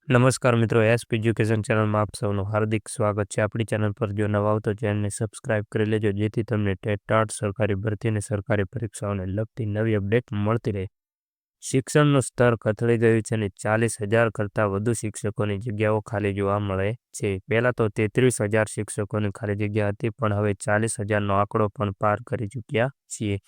નમસ્કાર મિત્રો, SP education ચેનલમાં આપ સૌનું હાર્દિક સ્વાગત છે. આપણી ચેનલ પર જો નવા આવો તો ચેનલને સબસ્ક્રાઇબ કરી લેજો, જેથી તમને ટેટ સરકારી ભરતી અને સરકારી પરીક્ષાઓને લગતી નવી અપડેટ મળતી રહે. શિક્ષણનું સ્તર કથળી ગયું છે અને 40,000 કરતાં વધુ શિક્ષકોની જગ્યાઓ ખાલી જોવા મળે છે. પહેલાં તો 33,000 શિક્ષકોની ખાલી જગ્યા હતી, પણ હવે 40,000નો આંકડો પણ પાર કરી ચૂક્યા છીએ.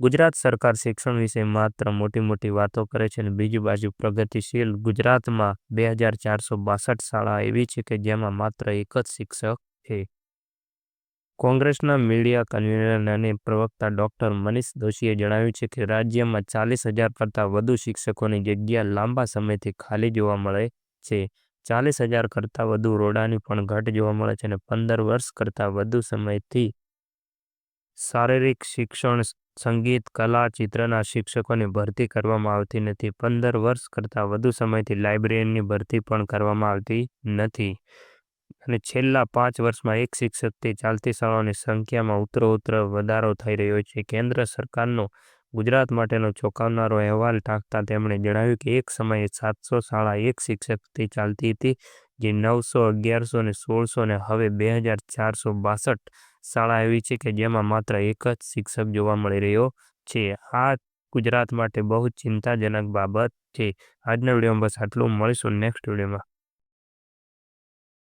ગુજરાત સરકાર શિક્ષણ વિશે માત્ર મોટી વાતો કરે છે અને બીજી બાજુ પ્રગતિશીલ ગુજરાતમાં 2,462 શાળા એવી છે કે જેમાં માત્ર એક જ શિક્ષક છે. કોંગ્રેસના મીડિયા કન્વીનર અને પ્રવક્તા ડૉક્ટર મનીષ દોશીએ જણાવ્યું છે કે રાજ્યમાં 40,000 કરતાં વધુ શિક્ષકોની જગ્યા લાંબા સમયથી ખાલી જોવા મળે છે. 40,000 કરતાં વધુ રોડાની પણ ઘટ જોવા મળે છે અને 15 વર્ષ કરતાં વધુ સમયથી શારીરિક શિક્ષણ, સંગીત, કલા, ચિત્રના શિક્ષકોની ભરતી કરવામાં આવતી નથી. 15 વર્ષ કરતાં વધુ સમયથી લાઇબ્રેરીની ભરતી પણ કરવામાં આવતી નથી. અને છેલ્લા 5 વર્ષમાં એક શિક્ષકથી ચાલતી શાળાઓની સંખ્યામાં ઉત્તરોત્તર વધારો થઈ રહ્યો છે. કેન્દ્ર સરકારનો ગુજરાત માટેનો ચોંકાવનારો અહેવાલ ટાંકતા તેમણે જણાવ્યું કે એક સમયે 700 શાળા એક શિક્ષકથી ચાલતી હતી, જે 900, 1100 અને 1600 અને હવે 2,462 શાળા એવી છે કે જેમાં માત્ર એક જ શિક્ષક જોવા મળી રહ્યો છે. આ ગુજરાત માટે બહુ ચિંતાજનક બાબત છે. આજના વિડીયોમાં બસ આટલું. મળીશું નેક્સ્ટ વિડીયોમાં.